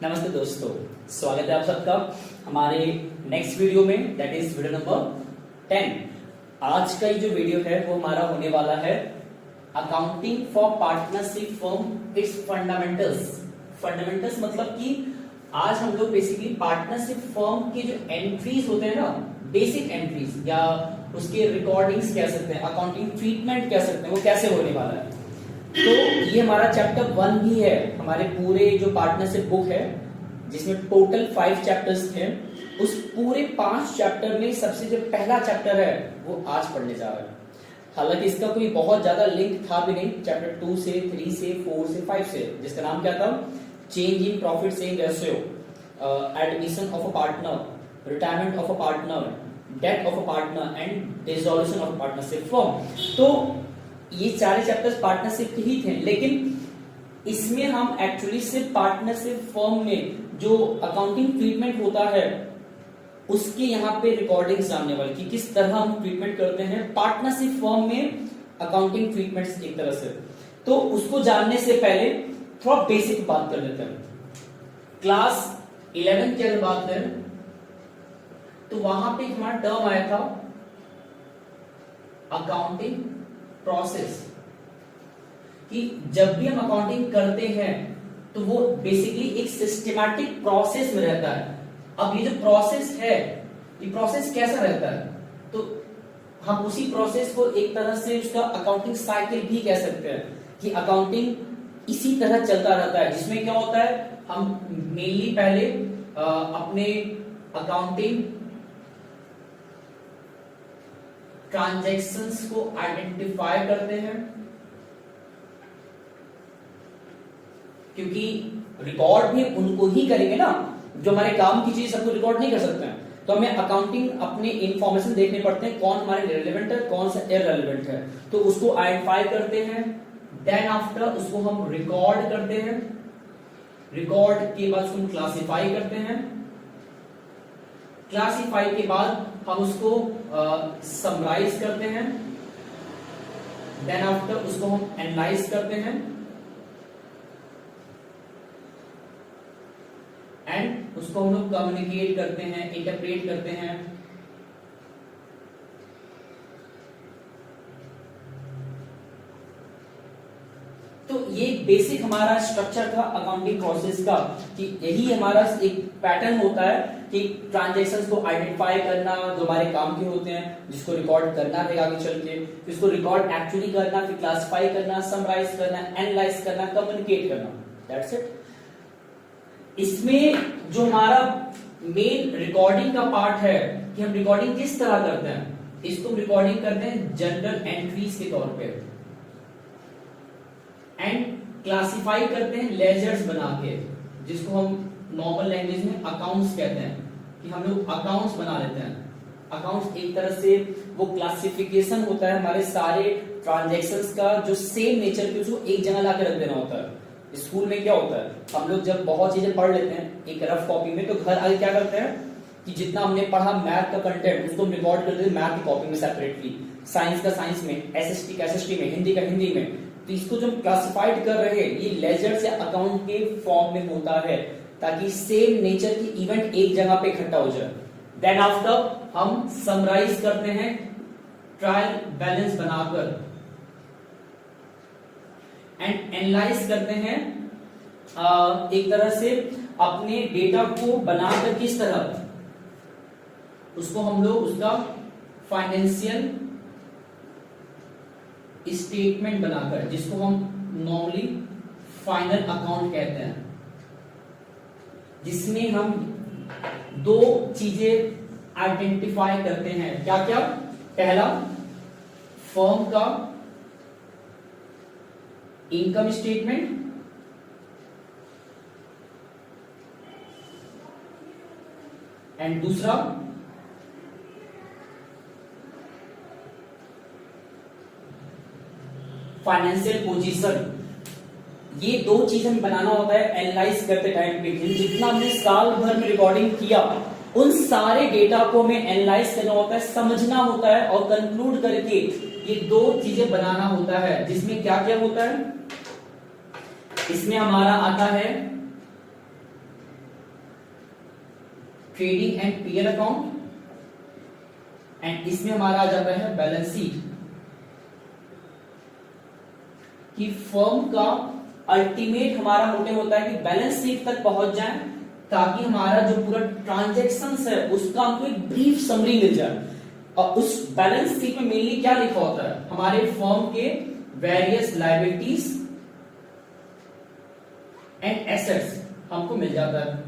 नमस्ते दोस्तों, स्वागत है आप सबका हमारे नेक्स्ट वीडियो में, दैट इज वीडियो नंबर 10। आज का ये जो वीडियो है वो हमारा होने वाला है accounting for partnership firm it's fundamentals. Fundamentals मतलब कि आज हम लोग बेसिकली पार्टनरशिप फर्म के जो एंट्रीज होते हैं ना, बेसिक एंट्रीज या उसके रिकॉर्डिंग्स कह सकते हैं, अकाउंटिंग ट्रीटमेंट कह सकते हैं, वो कैसे होने वाला है। तो ये हमारा चैप्टर 1 भी है हमारे पूरे जो पार्टनरशिप बुक है, जिसमें टोटल 5 चैप्टर्स थे। उस पूरे 5 चैप्टर में सबसे जो पहला चैप्टर है वो आज पढ़ने जा रहा है। हालांकि इसका कोई बहुत ज्यादा लिंक था भी नहीं, चैप्टर 2 से 3 से 4 से 5 से, जिसका नाम क्या था, change in profit sharing ratio, admission of a partner, retirement of a partner, death of a partner and dissolution of partnership firm. तो ये सारे चैप्टर्स पार्टनरशिप के ही थे, लेकिन इसमें हम एक्चुअली सिर्फ पार्टनरशिप फर्म में जो अकाउंटिंग ट्रीटमेंट होता है उसके यहाँ पे रिकॉर्डिंग जानने वाले कि किस तरह हम ट्रीटमेंट करते हैं पार्टनरशिप फर्म में अकाउंटिंग ट्रीटमेंट्स एक तरह से। तो उसको जानने से पहले थोड़ा बेसिक बात कर लेते हैं। क्लास 11 की अगर बात करें तो वहां पे हमारा टर्म आया था अकाउंटिंग प्रोसेस, कि जब भी हम अकाउंटिंग करते हैं तो वो बेसिकली एक सिस्टमैटिक प्रोसेस में रहता है। अब ये जो प्रोसेस है, ये प्रोसेस कैसा रहता है, तो हम उसी प्रोसेस को एक तरह से उसका अकाउंटिंग साइकिल भी कह सकते हैं कि अकाउंटिंग इसी तरह चलता रहता है, जिसमें क्या होता है, हम मेनली पहले अपने अकाउंटिंग ट्रांजैक्शंस को आइडेंटिफाई करते हैं, क्योंकि रिकॉर्ड भी उनको ही करेंगे ना, जो हमारे काम की चीज सबको रिकॉर्ड नहीं कर सकते हैं। तो हमें अकाउंटिंग अपने इंफॉर्मेशन देखने पड़ते हैं, कौन हमारे रिलेवेंट है, कौन सा इररिलेवेंट है, तो उसको आइडेंटिफाई करते हैं। देन आफ्टर उसको हम रिकॉर्ड करते हैं, रिकॉर्ड के बाद उसको हम क्लासिफाई करते हैं, क्लासिफाई के बाद हम उसको समराइज करते हैं, देन आफ्टर उसको हम एनालाइज करते हैं एंड उसको हम लोग कम्युनिकेट करते हैं, इंटरप्रेट करते हैं। तो ये बेसिक हमारा स्ट्रक्चर था अकाउंटिंग प्रोसेस का, कि यही हमारा एक पैटर्न होता है कि ट्रांजैक्शंस को आइडेंटिफाई करना जो हमारे काम के होते हैं, जिसको रिकॉर्ड करना है आगे चल के, फिर उसको रिकॉर्ड एक्चुअली करना, फिर क्लासिफाई करना, समराइज करना, एनालाइज करना, कम्युनिकेट करना, दैट्स इट। इसमें जो हमारा मेन रिकॉर्डिंग का पार्ट है कि हम रिकॉर्डिंग किस तरह करते हैं, इसको रिकॉर्डिंग करते हैं जनरल एंट्रीज के तौर पे एंड क्लासिफाई करते हैं लेजर्स बना के, जिसको हम नॉर्मल लैंग्वेज में अकाउंट्स कहते हैं, कि हम लोग अकाउंट्स बना लेते हैं। अकाउंट्स एक तरह से वो क्लासिफिकेशन होता है हमारे सारे ट्रांजैक्शंस का, जो सेम नेचर के, उसको एक जगह लाके रख देना होता है। स्कूल में क्या होता है, हम लोग जब बहुत चीजें पढ़ लेते हैं एक रफ कॉपी में, तो घर आगे क्या करते हैं कि जितना हमने पढ़ा मैथ का कंटेंट उसको रिकॉर्ड कर देते हैं मैथ की कॉपी में सेपरेटली, साइंस का साइंस में, एसएसटी का एसएसटी में, हिंदी का हिंदी में। तो इसको जो क्लासिफाइड कर रहे हैं ये लेजर या अकाउंट के फॉर्म में होता है, ताकि सेम नेचर की इवेंट एक जगह पे इकट्ठा हो जाए। देन आफ्टर हम समराइज करते हैं ट्रायल बैलेंस बनाकर एंड एनालाइज करते हैं एक तरह से अपने डेटा को बनाकर, किस तरह उसको हम लोग उसका फाइनेंशियल स्टेटमेंट बनाकर, जिसको हम नॉर्मली फाइनल अकाउंट कहते हैं, जिसमें हम दो चीजें आइडेंटिफाई करते हैं। क्या क्या? पहला, फर्म का इनकम स्टेटमेंट, एंड दूसरा फाइनेंशियल पोजीशन। ये दो चीज हमें बनाना होता है एनालाइज करते टाइम पे। जितना हमने साल भर में रिकॉर्डिंग किया उन सारे डेटा को हमें एनालाइज करना होता है, समझना होता है और कंक्लूड करके ये दो चीजें बनाना होता है। जिसमें क्या क्या होता है, इसमें हमारा आता है trading and PL account, and इसमें हमारा आ जाता है बैलेंस शीट कि फर्म का अल्टीमेट हमारा मोटिव होता है कि बैलेंस शीट तक पहुंच जाए ताकि हमारा जो पूरा ट्रांजैक्शंस है उसका हमको एक ब्रीफ समरी मिल जाए। और उस बैलेंस शीट में मेनली क्या लिखा होता है, हमारे फर्म के वेरियस लायबिलिटीज एंड एसेट्स हमको मिल जाता है।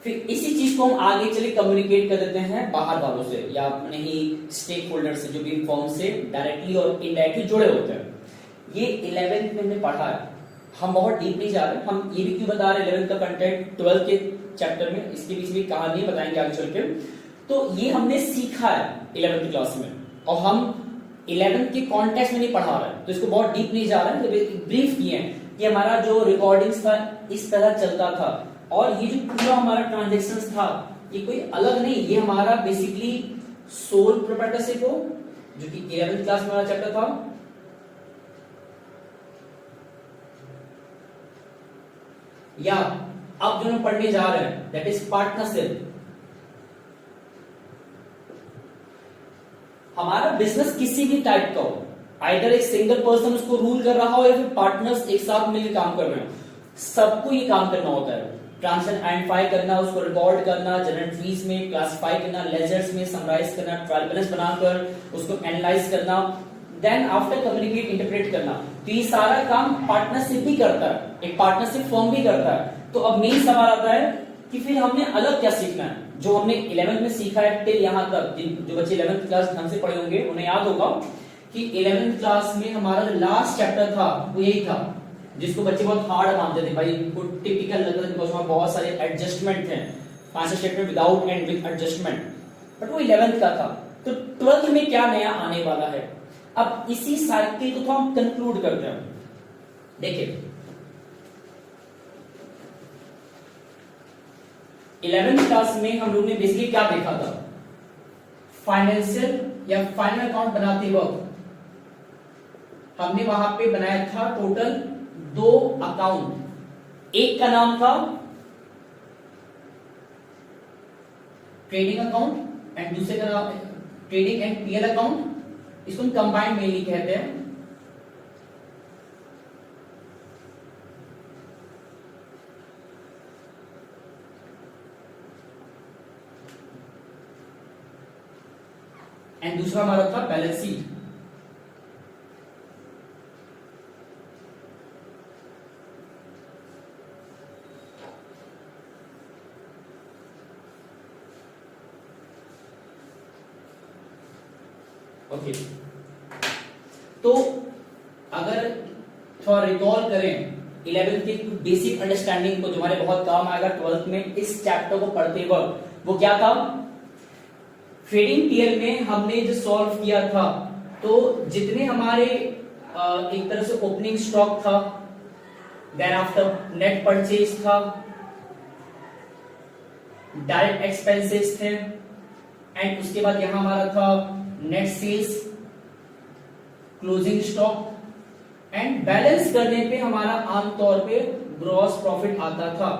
फिर इसी चीज को हम आगे चले कम्युनिकेट कर देते हैं बाहर वालों से या अपने ही स्टेक होल्डर से जो भी फर्म से डायरेक्टली और इनडायरेक्टली जुड़े होते हैं। ये 11th में हमने पढ़ा है, हम बहुत डीप नहीं जा रहे। हम ये भी क्यों बता रहे हैं 11th का कंटेंट 12th के चैप्टर में, इसके बीच में कहानी बताएंगे आगे चल के। तो ये हमने सीखा है 11th क्लास में, और हम 11th के कॉन्टेक्स्ट में नहीं पढ़ा रहे हैं, तो इसको बहुत डीप नहीं जा रहे हैं। ब्रीफ किए हैं कि हमारा जो रिकॉर्डिंग्स था इस तरह चलता था, और ये जो पूरा हमारा ट्रांजेक्शन था ये कोई अलग नहीं, ये हमारा बेसिकली सोल प्रोप्राइटरशिप हो जो कि 11th क्लास में हमारा चैप्टर था, या अब जो हम पढ़ने जा रहे हैं दैट इज पार्टनरशिप। हमारा बिजनेस किसी भी टाइप का हो, आइदर एक सिंगल पर्सन उसको रूल कर रहा हो या फिर पार्टनर्स एक साथ मिलकर काम कर रहे हो, सबको ये काम करना होता है। ट्रांजैक्शन आइडेंटिफाई करना, उसको रिकॉर्ड करना, जनरल एंट्रीज में क्लासिफाई करना, लेजर्स में समराइज करना, ट्रायल बैलेंस बनाकर उसको एनालाइज करना, देन आफ्टर कम्युनिकेट इंटरप्रेट करना। तो ये सारा काम पार्टनरशिप भी करता है, एक पार्टनरशिप फर्म भी करता है। तो अब मेन सवाल आता है कि फिर हमने अलग क्या सीखना है। जो हमने 11th में सीखा है टिल यहां तक, जो बच्चे 11th क्लास ढंग से पढ़े होंगे उन्हें याद होगा कि 11th क्लास में हमारा जो लास्ट चैप्टर था वो यही था, जिसको बच्चे बहुत हार्ड मानते थे भाई, टिपिकल लगता था बिकॉज़ वहां बहुत सारे एडजस्टमेंट थे, financial statement without and with adjustment, but वो 11th का था। तो 12th में क्या नया आने वाला है, अब इसी साइकिल को तो हम कंक्लूड करते हैं। देखिए 11th क्लास में हम लोग ने बेसिकली क्या देखा था, फाइनेंशियल या फाइनल अकाउंट बनाते वक्त हमने वहां पे बनाया था टोटल 2 अकाउंट। एक का नाम था ट्रेडिंग अकाउंट एंड दूसरे का नाम ट्रेडिंग एंड पीएल अकाउंट, इसको हम कंबाइंड मेनली कहते हैं। एंड दूसरा हमारा था बैलेंस शीट। ओके, तो अगर थोड़ा रिकॉल करें 11th की बेसिक अंडरस्टैंडिंग को जो हमारे बहुत काम आएगा 12th में इस चैप्टर को पढ़ते वक्त, वो क्या था, ट्रेडिंग पीएल में हमने जो सॉल्व किया था, तो जितने हमारे एक तरह से ओपनिंग स्टॉक था, देन आफ्टर नेट परचेज था, डायरेक्ट एक्सपेंसेस थे, एंड उसके बाद यहां हमारा था net sales, closing stock, and balance करने पे हमारा आमतौर पे ग्रॉस प्रॉफिट आता था।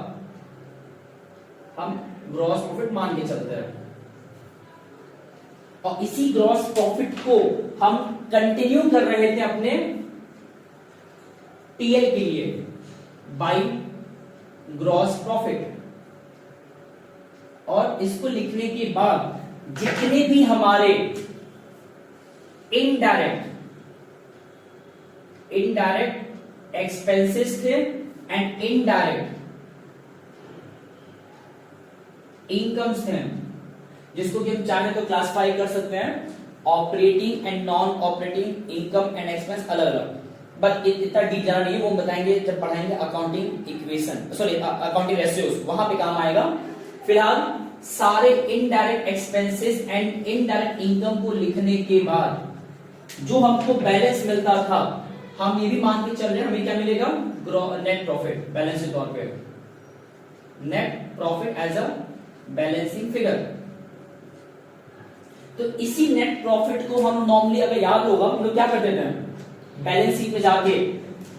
हम ग्रॉस प्रॉफिट मान के चलते हैं, और इसी ग्रॉस प्रॉफिट को हम कंटिन्यू कर रहे थे अपने टीएल के लिए बाय ग्रॉस प्रॉफिट। और इसको लिखने के बाद जितने भी हमारे इनडायरेक्ट एक्सपेंसेस थे एंड इनडायरेक्ट इनकम्स थे, जिसको कि हम चाहे तो क्लासिफाई कर सकते हैं operating and non operating income and expense अलग अलग, बट इतना डीप जाना नहीं है, वो हम बताएंगे जब पढ़ाएंगे accounting equation, sorry accounting ratios, वहां पे काम आएगा। फिलहाल सारे indirect expenses and indirect income को लिखने के बाद जो हमको बैलेंस मिलता था, हम ये भी मान के चल रहे हैं हमें क्या मिलेगा, नेट प्रॉफिट बैलेंस के तौर पे, net profit as a balancing figure. तो इसी नेट प्रॉफिट को हम नॉर्मली अगर याद होगा हम लोग क्या करते थे, बैलेंस शीट में जाके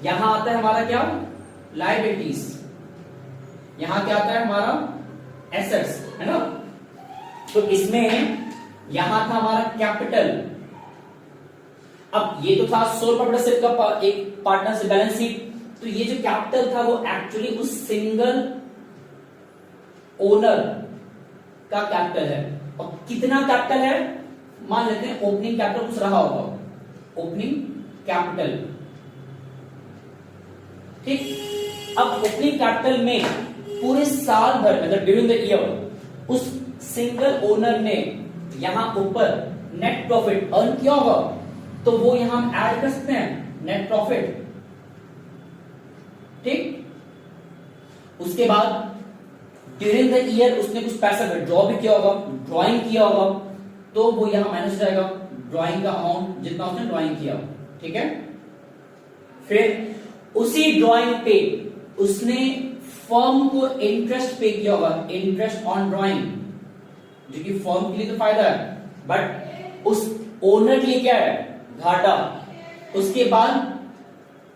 यहां आता है हमारा क्या, लायबिलिटीज, यहां क्या आता है हमारा एसेट्स, है ना। तो इसमें यहां था हमारा कैपिटल, अब ये तो था सोल प्रोप्राइटरशिप का एक पार्टनरशिप बैलेंस शीट, तो ये जो कैपिटल था वो एक्चुअली उस सिंगल ओनर का कैपिटल है। और कितना कैपिटल है, मान लेते हैं ओपनिंग कैपिटल कुछ रहा होगा, ओपनिंग कैपिटल, ठीक। अब ओपनिंग कैपिटल में पूरे साल भर मतलब ड्यूरिंग द ईयर उस सिंगल ओनर ने यहां ऊपर नेट प्रॉफिट अर्न किया होगा, तो वो यहां हम ऐड कर सकते हैं नेट प्रॉफिट, ठीक। उसके बाद ड्यूरिंग द ईयर उसने कुछ पैसा विड्रॉ भी किया होगा, ड्राइंग किया होगा, तो वो यहां माइनस हो जाएगा ड्राइंग का अमाउंट जितना उसने ड्राइंग किया, ठीक है। फिर उसी ड्राइंग पे उसने फर्म को इंटरेस्ट पे किया होगा, इंटरेस्ट ऑन ड्राइंग, जो कि फर्म के लिए तो फायदा है बट उस ओनर के लिए क्या है, घाटा। उसके बाद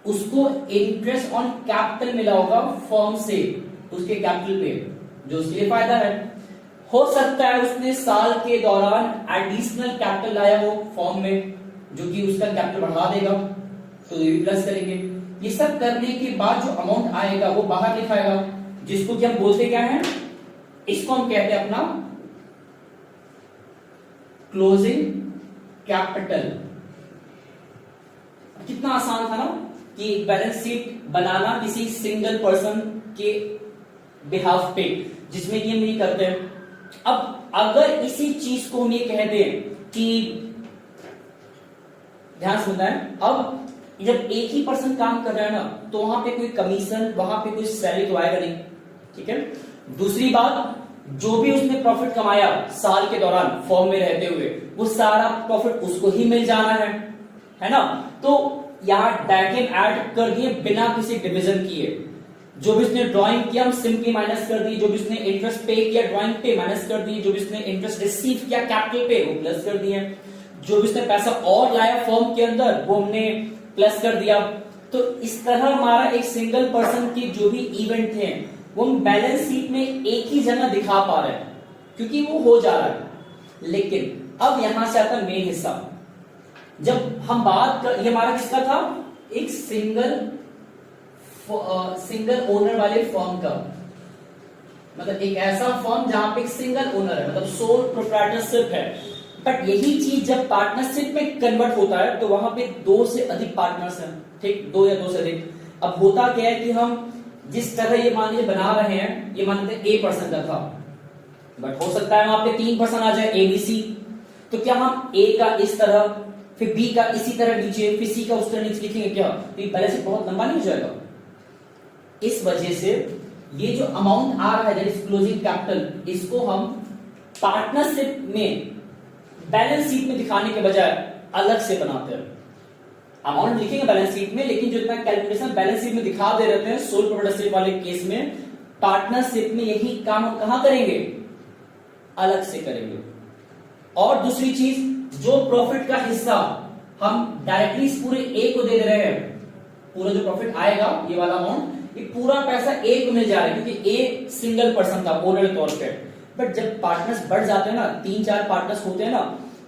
उसको इंटरेस्ट ऑन कैपिटल मिला होगा फर्म से उसके कैपिटल पे, जो उसके लिए फायदा है। हो सकता है उसने साल के दौरान एडिशनल कैपिटल लाया हो फर्म में, जो कि उसका कैपिटल बढ़ा देगा, तो ये भी प्लस करेंगे। ये सब करने के बाद जो अमाउंट आएगा वो बाहर लिखाएगा, जिसको कि हम बोलते क्या है, इसको हम कहते हैं अपना क्लोजिंग कैपिटल। कितना आसान था ना कि बैलेंस शीट बनाना किसी सिंगल पर्सन के बिहाफ पे, जिसमें कि हम ये करते हैं। अब अगर इसी चीज को हम ये कह दें कि ध्यान सुनना है, अब जब एक ही पर्सन काम कर रहा है ना, तो वहां पे कोई कमीशन, वहां पे कोई सैलरी तो आएगा नहीं, ठीक है। दूसरी बात, जो भी उसने प्रॉफिट कमाया साल के दौरान फर्म में रहते हुए, वो सारा प्रॉफिट उसको ही मिल जाना है ना। तो यहां डायरेक्टली ऐड कर दिए बिना किसी डिवीजन किए। जो भी उसने ड्राइंग किया हम सिंपली माइनस कर दिए, जो भी उसने इंटरेस्ट पे किया ड्राइंग पे माइनस कर दिए, जो भी उसने इंटरेस्ट रिसीव किया कैपिटल पे वो प्लस कर दिए, जो भी उसने पैसा और लाया फर्म के अंदर वो हमने प्लस कर दिया। तो इस तरह हमारा एक सिंगल पर्सन के जो भी इवेंट थे वो हम बैलेंस शीट में एक ही जगह दिखा पा रहे हैं, क्योंकि वो हो जा रहा है। लेकिन अब यहां से आता है मेन हिस्सा, जब हम बात कर, ये हमारा किसका था, एक सिंगल ओनर वाले फर्म का, मतलब एक ऐसा फर्म जहां पे एक सिंगल ओनर है, मतलब सोल प्रोप्राइटरशिप है। बट यही चीज जब पार्टनरशिप में कन्वर्ट होता है तो वहां पे दो से अधिक पार्टनर्स हैं, ठीक, दो या दो से अधिक। अब होता क्या है कि हम जिस तरह ये मान लीजिए बना रहे हैं, ये मान लेते हैं ए पर्सन का था, बट हो सकता है वहां पे 3 पर्सन आ जाए, ए बी सी। तो क्या हम ए का इस तरह, फिर बी का इसी तरह नीचे, फिर सी का उस तरह नीचे लिखेंगे क्या, तो ये बैलेंस शीट बहुत लंबा नहीं हो जाएगा। इस वजह से ये जो अमाउंट आ रहा है दैट इज क्लोजिंग कैपिटल, इसको हम पार्टनरशिप में बैलेंस शीट में दिखाने के बजाय अलग से बनाते हैं। अमाउंट लिखेंगे बैलेंस शीट में, लेकिन जो इतना कैलकुलेशन बैलेंस शीट में दिखा दे रहे हैं सोल प्रोप्राइटरशिप वाले केस में, पार्टनरशिप में यही काम हम कहां करेंगे, अलग से करेंगे। और दूसरी चीज, जो प्रॉफिट का हिस्सा हम डायरेक्टली इस पूरे ए को दे दे रहे हैं, पूरा जो प्रॉफिट आएगा ये वाला अमाउंट, ये पूरा पैसा ए को मिल जा रहा है, क्योंकि ए सिंगल पर्सन था ओनर के तौर पे। बट जब पार्टनर्स बढ़ जाते हैं ना, 3-4 पार्टनर्स होते हैं ना,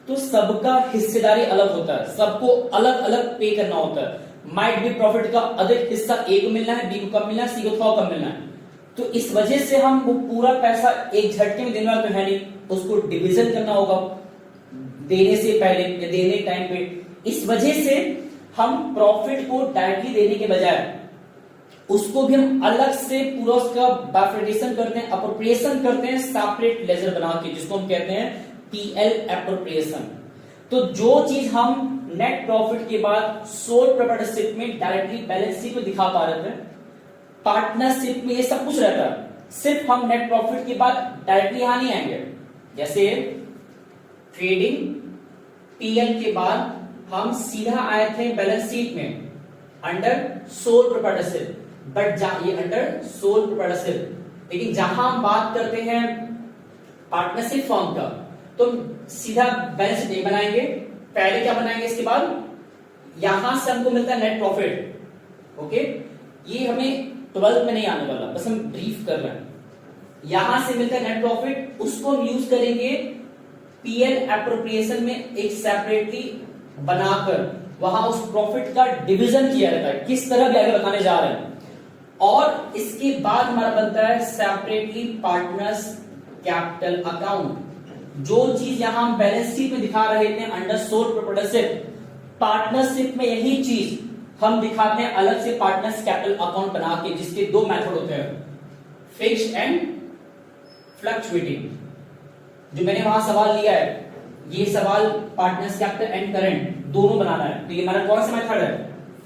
तो सबका हिस्सेदारी अलग होता है, सबको अलग अलग पे करना होता है। माइट भी प्रॉफिट का अधिक हिस्सा ए को मिलना है, बी को कम मिलना है, सी को थोड़ा कम मिलना है। तो इस वजह से हम वो पूरा पैसा एक झटके में देने वाला तो है नहीं, उसको डिवीजन करना होगा देने से पहले या देने टाइम पे। इस वजह से हम प्रॉफिट को डायरेक्टली देने के बजाय उसको भी हम अलग से पूरा उसका बाइफर्केशन करते हैं, अप्रोप्रिएशन करते हैं, सेपरेट लेजर बना के, जिसको हम कहते हैं पीएल एप्रोप्रिएशन। तो जो चीज हम नेट प्रॉफिट के बाद सोल प्रोप्राइटरशिप में डायरेक्टली बैलेंस शीट में दिखा पा रहे थे, पार्टनरशिप में ये सब कुछ रहता है, सिर्फ हम नेट प्रॉफिट के बाद डायरेक्टली यहां नहीं आएंगे। जैसे ट्रेडिंग पीएल के बाद हम सीधा आए थे बैलेंस शीट में अंडर सोल प्रोप्राइटरशिप, बट ये अंडर सोल प्रोप्राइटरशिप। लेकिन जहां हम बात करते हैं पार्टनरशिप फर्म का, तो सीधा बैलेंस शीट नहीं बनाएंगे, पहले क्या बनाएंगे, इसके बाद यहां से हमको मिलता है नेट प्रॉफिट। ओके, ये हमें 12th में नहीं आने वाला, बस हम ब्रीफ कर रहे हैं। यहां से मिलता है नेट प्रॉफिट, उसको हम यूज करेंगे पीएल एप्रोप्रिएशन में एक सेपरेटली बनाकर, वहां उस प्रॉफिट का डिवीजन किया जाता है, किस तरह भी आगे बताने जा रहे हैं। और इसके बाद हमारा बनता है सेपरेटली पार्टनर्स कैपिटल अकाउंट। जो चीज यहां हम बैलेंस शीट में दिखा रहे थे अंडर सोल प्रोप्राइटरशिप, पार्टनरशिप में यही चीज हम दिखाते हैं अलग से पार्टनर्स कैपिटल अकाउंट बना के, जिसके दो मेथड होते हैं, फिक्स्ड एंड फ्लक्चुएटिंग। जो मैंने वहां सवाल लिया है, ये सवाल पार्टनर्स कैपिटल एंड करंट दोनों बनाना है, तो ये हमारा कौन सा मेथड है,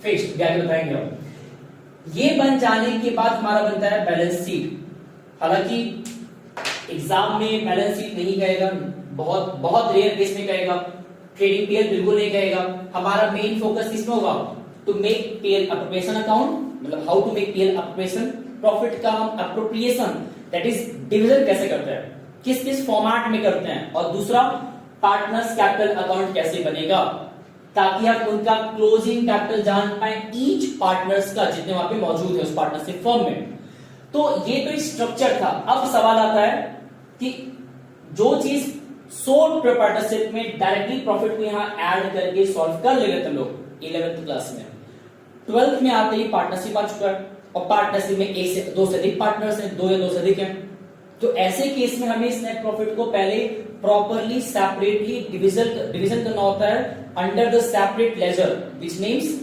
फिक्स्ड, आगे बताएंगे हम। ये बन जाने के बाद हमारा बनता है बैलेंस शीट। हालांकि एग्जाम में बैलेंस शीट नहीं कहेगा, बहुत बहुत रेयर केस में कहेगा, ट्रेडिंग पीएल बिल्कुल नहीं कहेगा। हमारा मेन फोकस किसमें होगा, to make PL appropriation account, मतलब how to make PL appropriation, profit का हम अप्रोप्रिएशन दैट इज डिवीजन कैसे करते हैं, किस किस फॉर्मेट में करते हैं, और दूसरा पार्टनर्स कैपिटल अकाउंट कैसे बनेगा, ताकि आप उनका क्लोजिंग कैपिटल जान पाए ईच पार्टनर्स का, जितने वहां पे मौजूद है उस पार्टनरशिप फर्म में। तो ये तो स्ट्रक्चर था। अब सवाल आता है कि जो चीज सोल प्रोप्राइटरशिप में डायरेक्टली प्रॉफिट को यहां ऐड करके सॉल्व कर ले हम लोग 11th क्लास में, 12th में आते ही पार्टनरशिप आ चुका है, और पार्टनरशिप में एक से दो से अधिक पार्टनर्स हैं, दो या दो से अधिक हैं। तो ऐसे केस में हमें इस नेट प्रॉफिट को पहले प्रॉपरली सेपरेटली डिवीजन करना होता है under the separate ledger which means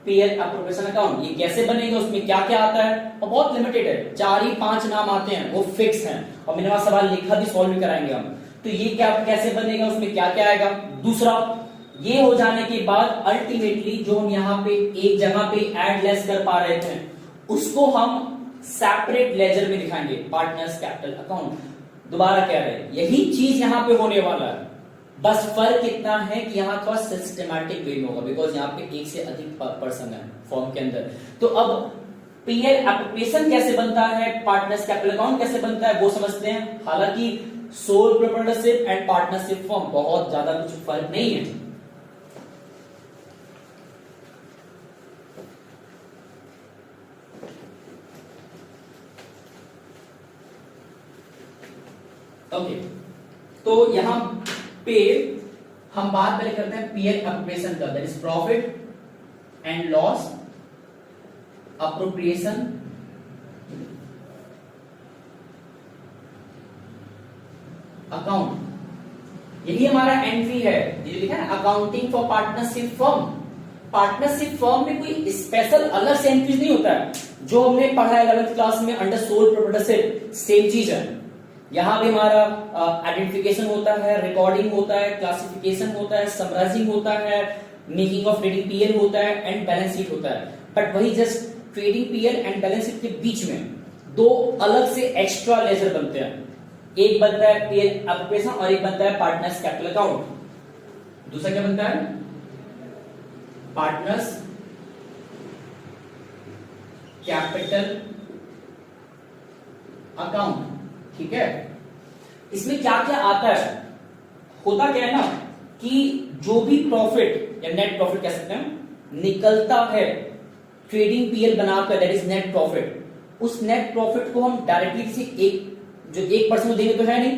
PL appropriation account. ये कैसे बनेगा, उसमें क्या क्या आता है, और बहुत लिमिटेड है, 4 ही 5 नाम आते हैं, वो फिक्स हैं, और मैंने वहां सवाल लिखा भी, सॉल्व भी कराएंगे हम। तो ये क्या कैसे बनेगा, उसमें क्या क्या आएगा। दूसरा, ये हो जाने के बाद अल्टीमेटली जो हम यहाँ पे एक जगह पे ऐड लेस कर पा रहे थे, उसको हम सेपरेट लेजर में दिखाएंगे, पार्टनर्स कैपिटल अकाउंट। दोबारा कह रहे हैं, यही चीज यहां पे होने वाला है, बस फर्क इतना है कि यहां थोड़ा सिस्टमैटिक वे में होगा, बिकॉज यहाँ पे एक से अधिक पर्सन है फॉर्म के अंदर। तो अब पीएल एप्रोप्रिएशन कैसे बनता है, पार्टनर्स कैपिटल अकाउंट कैसे बनता है, वो समझते हैं। हालांकि sole proprietorship and partnership form बहुत ज्यादा कुछ फर्क नहीं है। ओके, तो यहां पे हम बात पहले करते हैं पीएल एप्रोप्रिएशन का, that is profit and loss appropriation account. यही हमारा एंट्री है, ये लिखा है ना, accounting for partnership firm. Partnership firm में कोई स्पेशल अलग से एंट्रीज नहीं होता है, जो हमने पढ़ा है 11th क्लास में अंडर सोल प्रोप्राइटरशिप, सेम चीज है। यहां भी हमारा आइडेंटिफिकेशन होता है, रिकॉर्डिंग होता है, क्लासिफिकेशन होता है, समराइजिंग होता है, मेकिंग ऑफ ट्रेडिंग पीएल होता है, एंड बैलेंस शीट होता है। बट वही just trading PL and balance sheet के बीच में दो अलग से एक्स्ट्रा लेजर बनते हैं, एक बनता है पीएल एप्रोप्रिएशन और एक बनता है पार्टनर्स कैपिटल अकाउंट। दूसरा क्या बनता है, पार्टनर्स कैपिटल अकाउंट। ठीक है, इसमें क्या क्या आता है, होता क्या है ना कि जो भी प्रॉफिट या नेट प्रॉफिट कह सकते हैं निकलता है ट्रेडिंग पीएल बनाकर, दैट इज नेट प्रॉफिट, उस नेट प्रॉफिट को हम डायरेक्टली किसी एक जो एक पर्सन को देंगे तो है नहीं,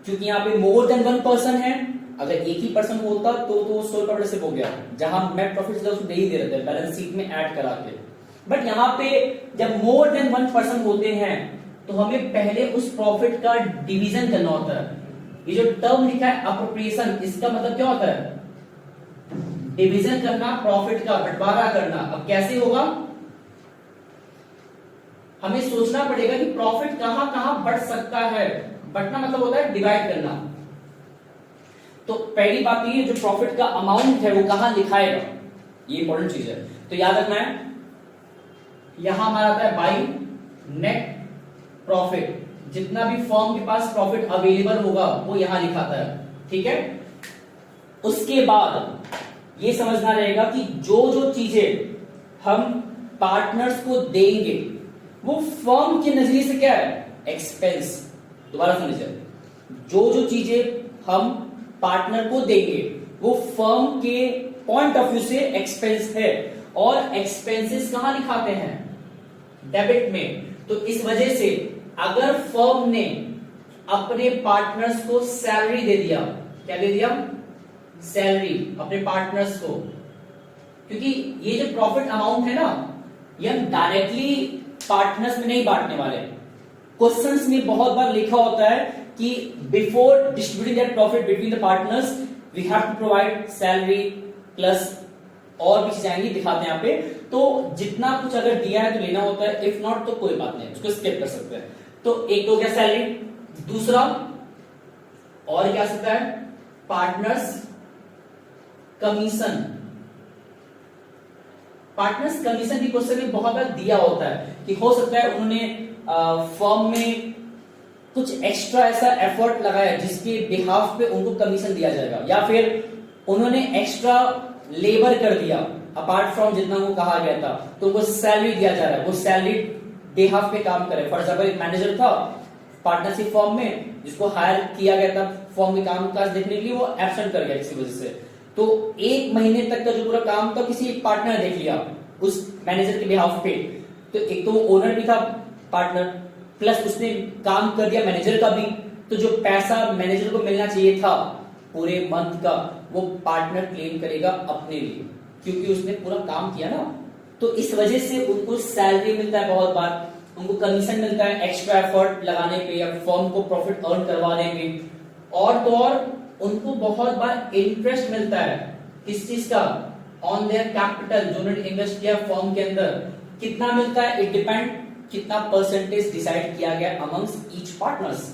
क्योंकि यहाँ पे मोर देन 1 पर्सन है। अगर एक ही पर्सन होता तो सोल प्रोप्राइटरशिप हो गया, जहां नेट प्रॉफिट उसको दे ही दे रहे थे बैलेंस शीट में ऐड करा के। बट यहाँ पे जब मोर देन 1 पर्सन होते हैं तो हमें पहले उस प्रॉफिट का डिवीजन करना होता है। ये जो टर्म लिखा है अप्रोप्रिएशन, इसका मतलब क्या होता है, डिवीजन करना, प्रॉफिट का बंटवारा करना। अब कैसे होगा, हमें सोचना पड़ेगा कि प्रॉफिट कहां कहां बढ़ सकता है। बंटना मतलब होता है डिवाइड करना। तो पहली बात ये, जो प्रॉफिट का अमाउंट है वो कहां लिखाएगा, ये इंपॉर्टेंट चीज है, तो याद रखना है। यहां हमारा आता है बाई नेट प्रॉफिट, जितना भी फर्म के पास प्रॉफिट अवेलेबल होगा वो यहां लिखाता है। ठीक है, उसके बाद ये समझना रहेगा कि जो जो चीजें हम पार्टनर्स को देंगे वो फर्म के नजरिए से क्या है, एक्सपेंस। दोबारा समझिए, जो जो चीजें हम पार्टनर को देंगे वो फर्म के पॉइंट ऑफ व्यू से एक्सपेंस है, और एक्सपेंसेस कहां लिखाते हैं, डेबिट में। तो इस वजह से अगर फर्म ने अपने पार्टनर्स को सैलरी दे दिया, क्या दे दिया? सैलरी अपने पार्टनर्स को, क्योंकि ये जो प्रॉफिट अमाउंट है ना, ये हम डायरेक्टली पार्टनर्स में नहीं बांटने वाले। क्वेश्चंस में बहुत बार लिखा होता है कि before distributing that profit between the partners we have to provide salary plus और भी चीजें आएंगी, दिखाते हैं यहाँ पे। तो जितना कुछ अगर दिया है तो लेना होता है, इफ नॉट तो कोई बात नहीं, उसको स्किप कर सकते हैं। तो एक तो क्या सैलरी, दूसरा और क्या सकता है? Partners commission. पार्टनर्स कमीशन भी क्वेश्चन में बहुत बार दिया होता है कि हो सकता है उन्होंने फर्म में कुछ एक्स्ट्रा ऐसा एफर्ट लगाया जिसके बिहाफ पे उनको कमीशन दिया जाएगा, या फिर उन्होंने एक्स्ट्रा लेबर कर दिया अपार्ट फ्रॉम जितना वो कहा गया था, तो उनको सैलरी दिया जा रहा है, वो सैलरी बिहाफ पे काम करे। फॉर एग्जाम्पल एक मैनेजर था पार्टनरशिप फर्म में, जिसको हायर किया गया था फर्म के काम काज देखने के लिए, वो एब्सेंट कर गया किसी वजह से, तो 1 महीने तक का जो पूरा काम था किसी एक पार्टनर ने देख लिया उस मैनेजर के बिहाफ पे। तो एक तो ओनर भी था पार्टनर, प्लस उसने काम कर दिया मैनेजर का भी, तो जो पैसा मैनेजर को मिलना चाहिए था पूरे मंथ का, वो पार्टनर क्लेम करेगा अपने लिए, क्योंकि उसने पूरा काम किया ना। तो इस वजह से उनको सैलरी मिलता है, बहुत बार उनको कमीशन मिलता है एक्स्ट्रा एफर्ट लगाने पे या फर्म को प्रॉफिट अर्न करवाने पे, और तो और उनको बहुत बार इंटरेस्ट मिलता है। किस चीज का? ऑन देयर कैपिटल, जो उन्होंने इन्वेस्ट किया फर्म के अंदर। कितना मिलता है? इट डिपेंड, कितना परसेंटेज डिसाइड किया गया अमंग्स ईच पार्टनर्स।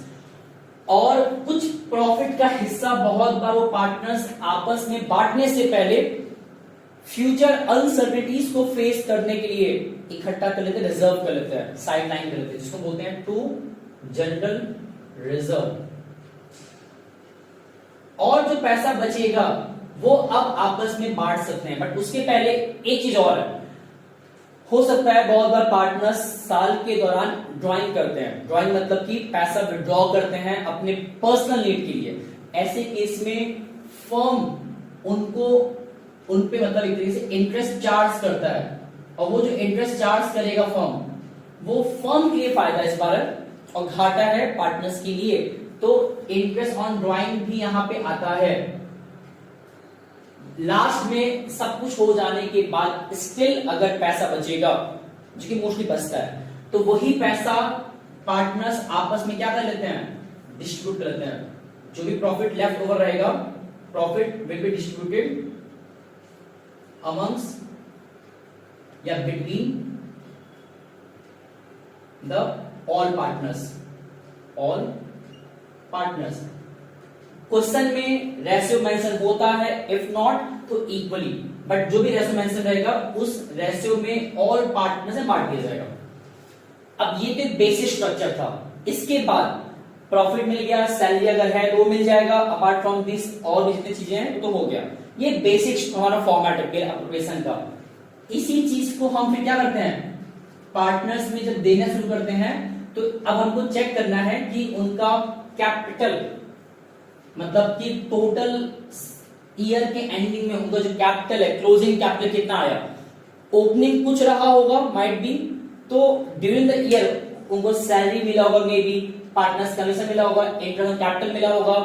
और कुछ प्रॉफिट का हिस्सा बहुत बार वो पार्टनर्स आपस में बांटने से पहले फ्यूचर अनसर्टेनिटीज को फेस करने के लिए इकट्ठा कर लेते हैं, रिजर्व कर लेते हैं, साइड लाइन कर लेते हैं, जिसको बोलते हैं टू जनरल रिजर्व। और जो पैसा बचेगा वो अब आपस में बांट सकते हैं। बट उसके पहले एक चीज और है, हो सकता है बहुत बार पार्टनर्स साल के दौरान ड्राइंग करते हैं, ड्राइंग मतलब कि पैसा विड्रॉ करते हैं अपने पर्सनल नीड के लिए। ऐसे केस में फर्म उनको उनपे मतलब एक तरीके से इंटरेस्ट चार्ज करता है, और वो जो इंटरेस्ट चार्ज करेगा फर्म, वो फर्म के लिए फायदा इस बार और घाटा है पार्टनर्स के लिए। तो इंटरेस्ट ऑन ड्राइंग भी यहां पे आता है। लास्ट में सब कुछ हो जाने के बाद स्टिल अगर पैसा बचेगा, जो कि मोस्टली बचता है, तो वही पैसा पार्टनर्स आपस में क्या कर लेते हैं? डिस्ट्रीब्यूट कर लेते हैं। जो भी प्रॉफिट लेफ्ट ओवर रहेगा, profit will be distributed amongst या between the all partners. All partners. Question में रेशियो मेंशन होता है, इफ नॉट तो इक्वली, बट जो भी रेशियो मेंशन रहेगा उस रेशियो में ऑल पार्टनर से बांट दिया जाएगा। अब ये तो बेसिक स्ट्रक्चर था। इसके बाद प्रॉफिट मिल गया, सैलरी अगर है तो वो मिल जाएगा, अपार्ट फ्रॉम दिस और भी जितनी चीजें हैं तो हो गया। ये बेसिक हमारा फॉर्मेट है एप्रोप्रिएशन का। इसी चीज को हम फिर क्या करते हैं? पार्टनर्स में जब देना शुरू करते हैं तो अब हमको चेक करना है कि उनका कैपिटल, मतलब कि टोटल ईयर के एंडिंग में उनका जो कैपिटल है, क्लोजिंग कैपिटल कितना आया। ओपनिंग कुछ रहा होगा माइट बी, तो ड्यूरिंग द ईयर उनको सैलरी मिला होगा, मे बी पार्टनर्स कमीशन मिला होगा, इंटरनल कैपिटल मिला होगा,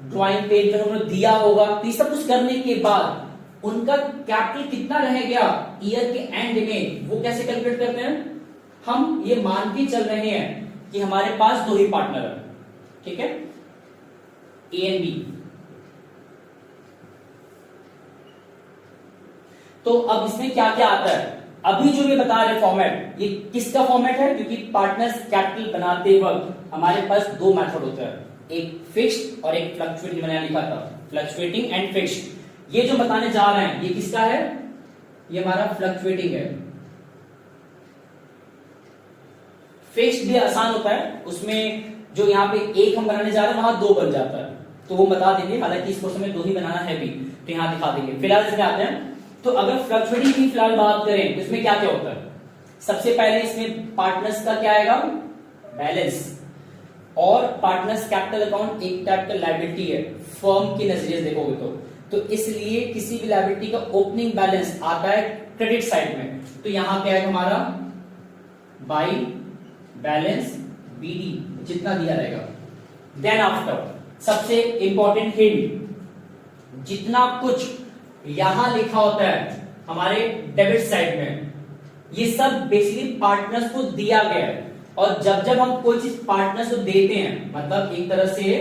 ड्राइंग पे इंटरनल दिया होगा। तो ये सब कुछ करने के बाद उनका कैपिटल कितना रह गया ईयर के एंड में, वो कैसे कैलकुलेट करते हैं? हम ये मान के चल रहे हैं कि हमारे पास 2 ही पार्टनर है, ठीक है, ए एंड बी। तो अब इसमें क्या क्या आता है? अभी जो ये बता रहे फॉर्मेट, ये किसका फॉर्मेट है? क्योंकि पार्टनर्स कैपिटल बनाते वक्त हमारे पास 2 मेथड होता है, एक फिक्स्ड और एक फ्लक्चुएटिंग। मैंने लिखा था फ्लक्चुएटिंग एंड फिक्स्ड। ये जो बताने जा रहे हैं ये किसका है? ये हमारा फ्लक्चुएटिंग है। फिक्स्ड भी आसान होता है, उसमें जो यहाँ पे एक हम बनाने जा रहे हैं वहां 2 बन जाता है, तो वो बता देंगे। हालांकि इस क्वेश्चन में 2 ही बनाना है भी, तो यहाँ दिखा देंगे। फिलहाल इसमें आते हैं। तो अगर फ्लक्चुएटिंग की फिलहाल बात करें तो इसमें क्या क्या होता है? सबसे पहले इसमें पार्टनर्स का क्या आएगा? बैलेंस। और पार्टनर्स कैपिटल अकाउंट एक टाइप का लायबिलिटी है फर्म के नजरिए से देखोगे तो इसलिए किसी भी लायबिलिटी का ओपनिंग बैलेंस आता है क्रेडिट साइड में। तो यहां पे आएगा हमारा बाई बैलेंस BD जितना दिया रहेगा। देन आफ्टर सबसे इंपॉर्टेंट हिंट, जितना कुछ यहां लिखा होता है हमारे डेबिट साइड में, ये सब बेसिकली पार्टनर्स को दिया गया है। और जब जब हम कोई चीज पार्टनर्स को देते हैं, मतलब एक तरह से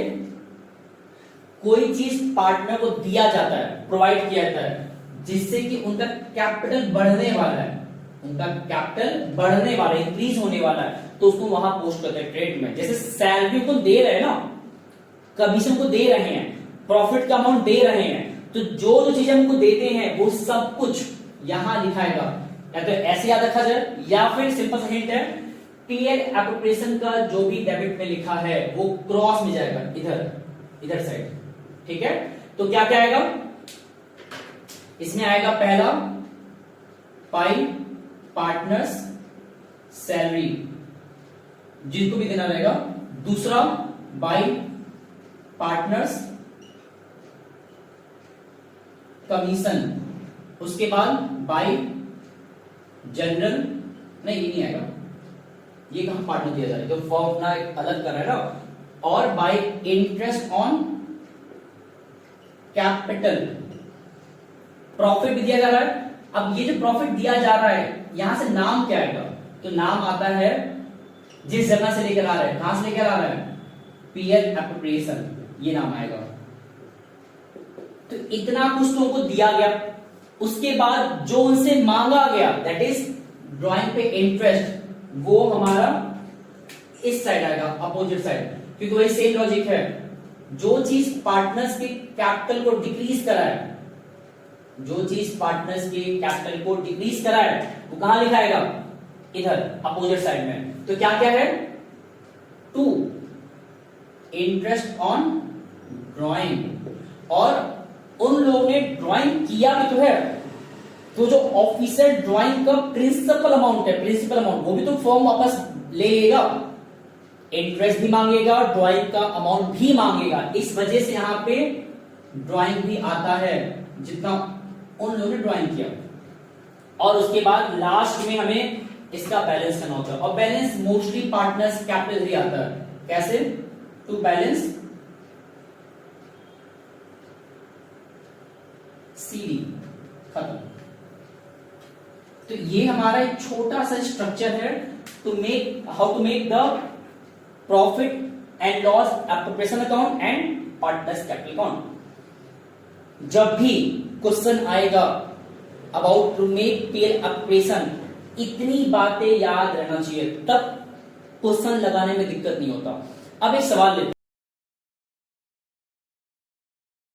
कोई चीज पार्टनर को दिया जाता है, प्रोवाइड किया जाता है, जिससे कि उनका कैपिटल बढ़ने वाला है, उनका कैपिटल बढ़ने वाला है, इंक्रीज होने वाला है, तो उसको वहां पोस्ट करते हैं ट्रेड में। जैसे सैलरी को दे रहे हैं ना, कमीशन को दे रहे हैं, प्रॉफिट का अमाउंट दे रहे हैं, तो जो जो चीजें हमको देते हैं वो सब कुछ यहां लिखाएगा। या तो ऐसे याद रखा जाए, या फिर सिंपल सा हिंट है, पीएल एप्रोप्रिएशन का जो भी डेबिट में लिखा है वो क्रॉस में जाएगा, इधर साइड। ठीक है, तो क्या क्या आएगा इसमें? आएगा पहला बाय पार्टनर्स सैलरी, जिनको भी देना रहेगा। दूसरा बाय पार्टनर्स कमीशन, उसके बाद बाय जनरल, नहीं ये नहीं आएगा, ये कहां पार्टनर दिया जा रहा है, जो फॉर्म अपना अलग कर रहा है ना, और bye interest on capital, profit भी दिया जा रहा है। अब ये जो प्रॉफिट दिया जा रहा है, यहां से नाम क्या आएगा? तो नाम आता है जिस जगह से लेकर आ रहा है, कहां से लेकर आ रहा है, पीएल एप्रोप्रिएशन, ये नाम आएगा। तो इतना कुछ तो उनको दिया गया, उसके बाद जो उनसे मांगा गया, दैट इज ड्राइंग पे इंटरेस्ट, वो हमारा इस साइड आएगा, अपोजिट साइड, क्योंकि वही सेम लॉजिक है। जो चीज पार्टनर्स के कैपिटल को डिक्रीज करा है, जो चीज पार्टनर्स के कैपिटल को डिक्रीज करा है, वो कहां लिखाएगा? इधर अपोजिट साइड में। तो क्या क्या है? टू इंटरेस्ट ऑन ड्राइंग, और उन लोगों ने ड्राइंग किया भी तो है, तो जो ऑफिशियल ड्राइंग का प्रिंसिपल अमाउंट है, प्रिंसिपल अमाउंट, वो भी तो फॉर्म वापस ले लेगा, इंटरेस्ट भी मांगेगा और ड्राइंग का अमाउंट भी मांगेगा। इस वजह से यहां पे ड्राइंग भी आता है, जितना उन लोगों ने ड्राइंग किया। और उसके बाद लास्ट में हमें इसका बैलेंस करना होता है, और बैलेंस मोस्टली पार्टनर्स कैपिटल ही आता है। कैसे? टू बैलेंस सीडी, खत्म। तो ये हमारा एक छोटा सा स्ट्रक्चर है to make, how to make the profit and loss appropriation account and partners capital account. जब भी क्वेश्चन आएगा about to make PL appropriation, इतनी बातें याद रहना चाहिए, तब क्वेश्चन लगाने में दिक्कत नहीं होता। अब एक सवाल लेते हैं।